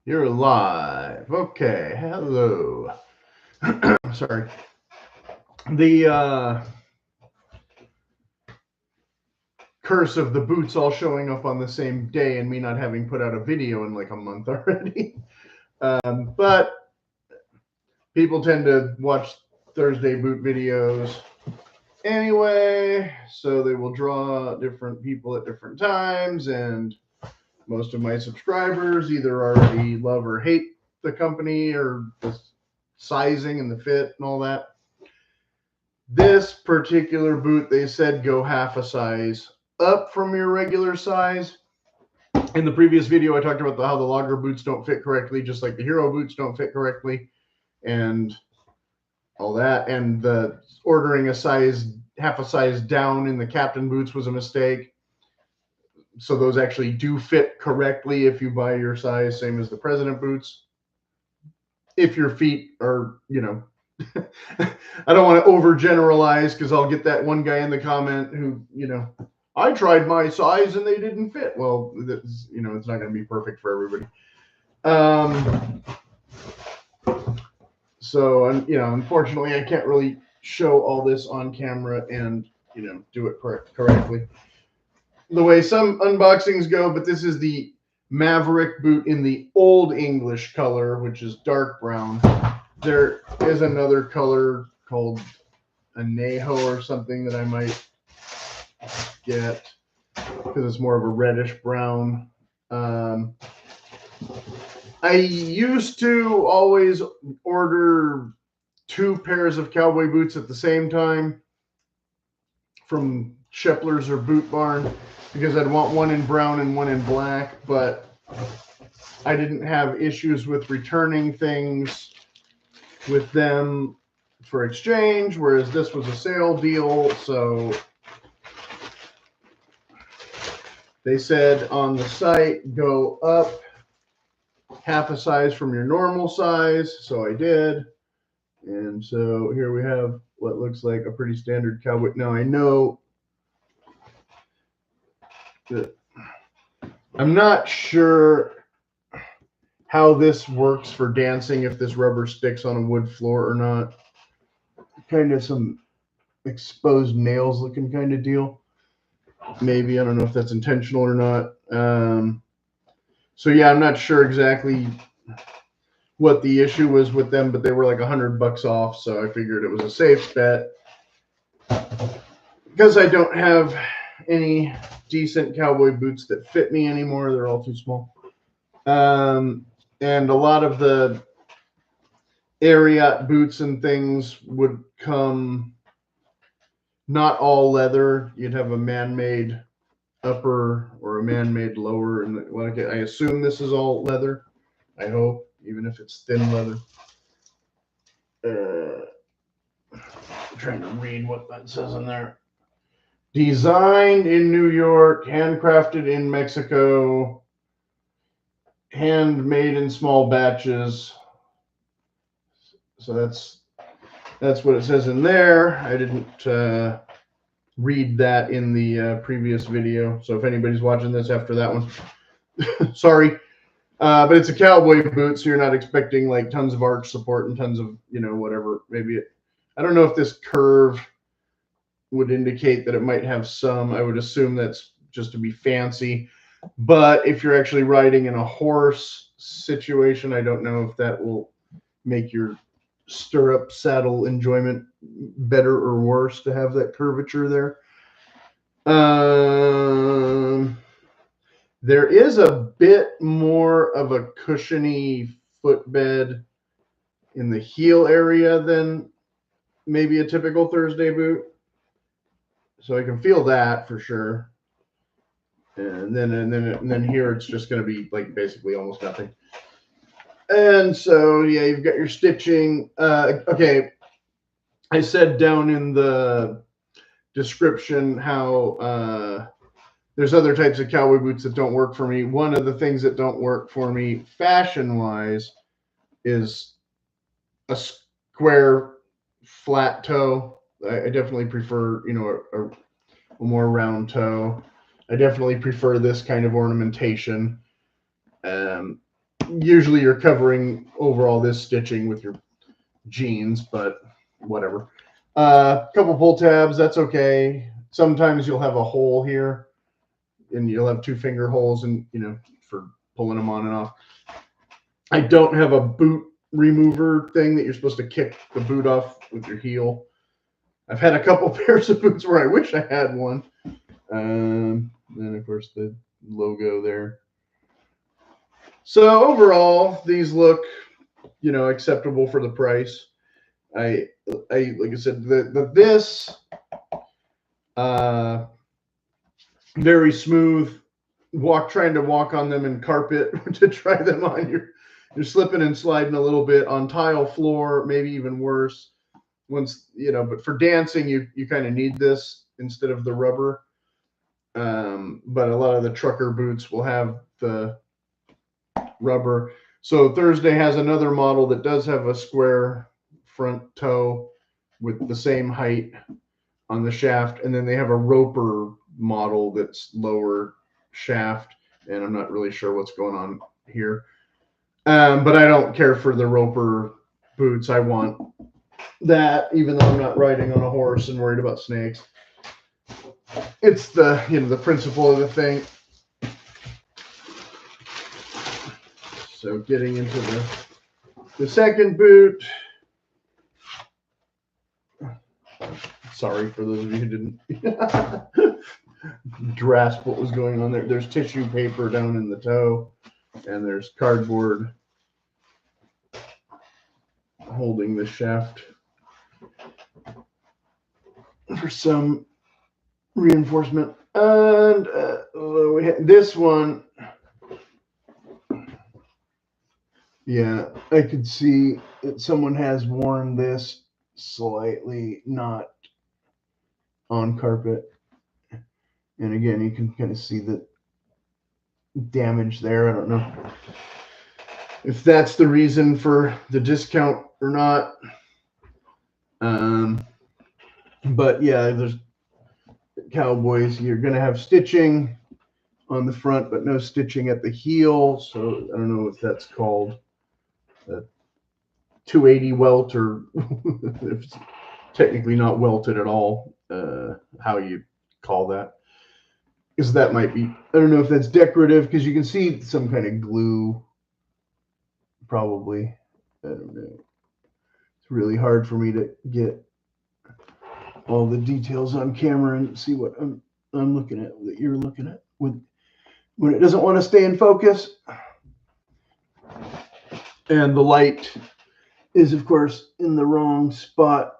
You're live. Okay. Hello. Sorry. The curse of the boots all showing up on the same day and me not having put out a video in like a month already. But people tend to watch Thursday boot videos anyway, so they will draw different people at different times, and most of my subscribers either already love or hate the company or the sizing and the fit and all that. This particular boot, they said go half a size up from your regular size. In the previous video, I talked about how the logger boots don't fit correctly, just like the hero boots don't fit correctly, and all that. And the ordering a size, half a size down in the captain boots was a mistake. So those actually do fit correctly if you buy your size, same as the president boots. If your feet are, I don't want to overgeneralize because I'll get that one guy in the comment who, I tried my size and they didn't fit. Well, it's not going to be perfect for everybody. So, unfortunately, I can't really show all this on camera and, do it correctly. The way some unboxings go, but this is the Maverick boot in the Old English color, which is dark brown. There is another color called Anejo or something that I might get because it's more of a reddish brown. I used to always order 2 pairs of cowboy boots at the same time from Shepler's or Boot Barn because I'd want one in brown and one in black, but I didn't have issues with returning things with them for exchange, whereas this was a sale deal. So they said on the site, go up half a size from your normal size. So I did. And so here we have what looks like a pretty standard cowboy. Now I know that I'm not sure how this works for dancing, if this rubber sticks on a wood floor or not. Kind of some exposed nails looking kind of deal. Maybe, I don't know if that's intentional or not. So yeah, I'm not sure exactly what the issue was with them, but they were like $100 off, so I figured it was a safe bet. Because I don't have any decent cowboy boots that fit me anymore, they're all too small. And a lot of the Ariat boots and things would come not all leather. You'd have a man-made upper or a man-made lower, and I assume this is all leather. I hope, even if it's thin leather. I'm trying to read what that says in there. Designed in New York, handcrafted in Mexico, handmade in small batches. So that's what it says in there. I didn't read that in the previous video. So if anybody's watching this after that one, sorry. But it's a cowboy boot, so you're not expecting like tons of arch support and tons of, whatever. Maybe I don't know if this curve would indicate that it might have some. I would assume that's just to be fancy. But if you're actually riding in a horse situation, I don't know if that will make your stirrup saddle enjoyment better or worse to have that curvature there. There is a bit more of a cushiony footbed in the heel area than maybe a typical Thursday boot. So I can feel that for sure. And then here it's just going to be like basically almost nothing. And so, yeah, you've got your stitching. Okay, I said down in the description how there's other types of cowboy boots that don't work for me. One of the things that don't work for me fashion-wise is a square flat toe. I definitely prefer, a more round toe. I definitely prefer this kind of ornamentation. usually you're covering over all this stitching with your jeans, but whatever. Couple pull tabs, that's okay. Sometimes you'll have a hole here, and you'll have 2 finger holes, and for pulling them on and off. I don't have a boot remover thing that you're supposed to kick the boot off with your heel. I've had a couple pairs of boots where I wish I had one. Then of course the logo there. So overall, these look, acceptable for the price. I like I said, this very smooth. Trying to walk on them in carpet to try them on. You're slipping and sliding a little bit on tile floor, maybe even worse. But for dancing, you kind of need this instead of the rubber. But a lot of the trucker boots will have the rubber. So Thursday has another model that does have a square front toe with the same height on the shaft, and then they have a roper model that's lower shaft, and I'm not really sure what's going on here. But I don't care for the roper boots. I want that, even though I'm not riding on a horse and worried about snakes. It's the principle of the thing. So getting into the second boot. Sorry for those of you who didn't grasp what was going on there. There's tissue paper down in the toe, and there's cardboard holding the shaft for some reinforcement. And we have this one. Yeah, I could see that someone has worn this slightly not on carpet. And again, you can kind of see the damage there. I don't know if that's the reason for the discount or not. But yeah, there's Cowboys. You're going to have stitching on the front, but no stitching at the heel. So I don't know if that's called a 280 welt, or if it's technically not welted at all, how you call that. Because that might be, I don't know if that's decorative, because you can see some kind of glue, probably. I don't know. It's really hard for me to get all the details on camera and see what I'm looking at, that you're looking at, when it doesn't want to stay in focus. And the light is, of course, in the wrong spot,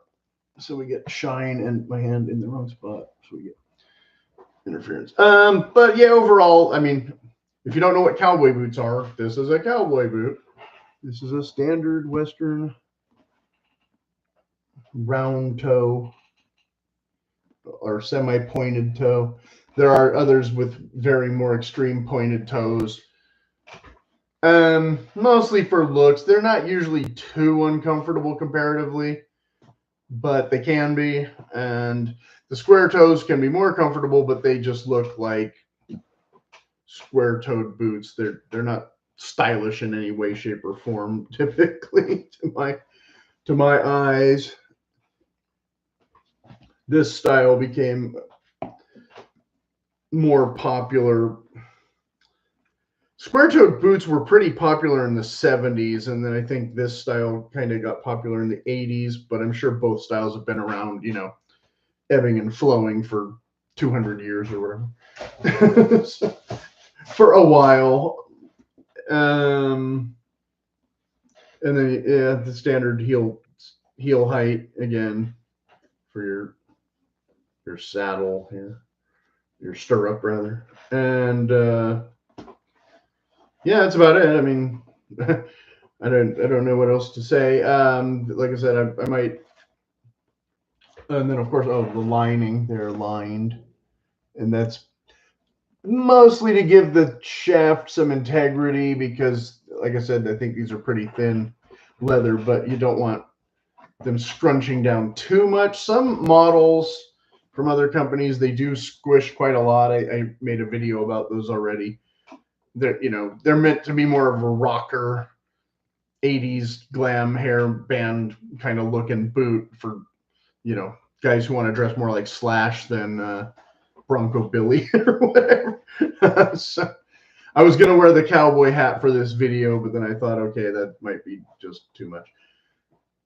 so we get shine, and my hand in the wrong spot, so we get interference. But yeah, overall, I mean, if you don't know what cowboy boots are, this is a cowboy boot. This is a standard Western round toe or semi-pointed toe. There are others with very more extreme pointed toes. Mostly for looks. They're not usually too uncomfortable comparatively, but they can be. And the square toes can be more comfortable, but they just look like square-toed boots. They're not stylish in any way, shape, or form, typically, to my eyes. This style became more popular. Square-toed boots were pretty popular in the 70s, and then I think this style kind of got popular in the 80s, but I'm sure both styles have been around, ebbing and flowing for 200 years or whatever. So, for a while. And then, yeah, the standard heel height, again, for your saddle, your stirrup, rather. And yeah, that's about it. I mean, I don't know what else to say. Like I said, I might, and then of course, the lining, they're lined, and that's mostly to give the shaft some integrity, because, like I said, I think these are pretty thin leather, but you don't want them scrunching down too much. Some models from other companies, they do squish quite a lot. I made a video about those already. they're meant to be more of a rocker 80s glam hair band kind of looking boot for, guys who want to dress more like Slash than Bronco Billy or whatever. So I was going to wear the cowboy hat for this video, but then I thought, okay, that might be just too much.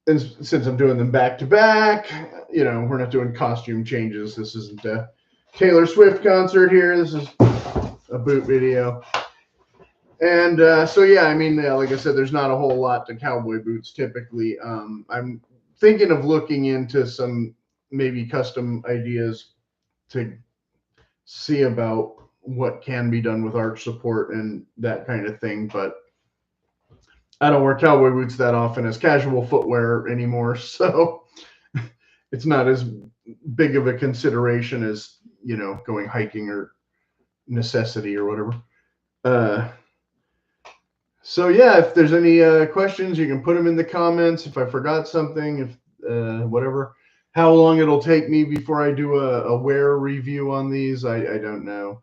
And since I'm doing them back to back, we're not doing costume changes. This isn't a Taylor Swift concert here. This is a boot video. And so, yeah, I mean, like I said, there's not a whole lot to cowboy boots typically. I'm thinking of looking into some maybe custom ideas to see about what can be done with arch support and that kind of thing. But I don't wear cowboy boots that often as casual footwear anymore. So it's not as big of a consideration as, going hiking or necessity or whatever. So yeah, if there's any questions, you can put them in the comments. If I forgot something, if whatever, how long it'll take me before I do a wear review on these, I don't know.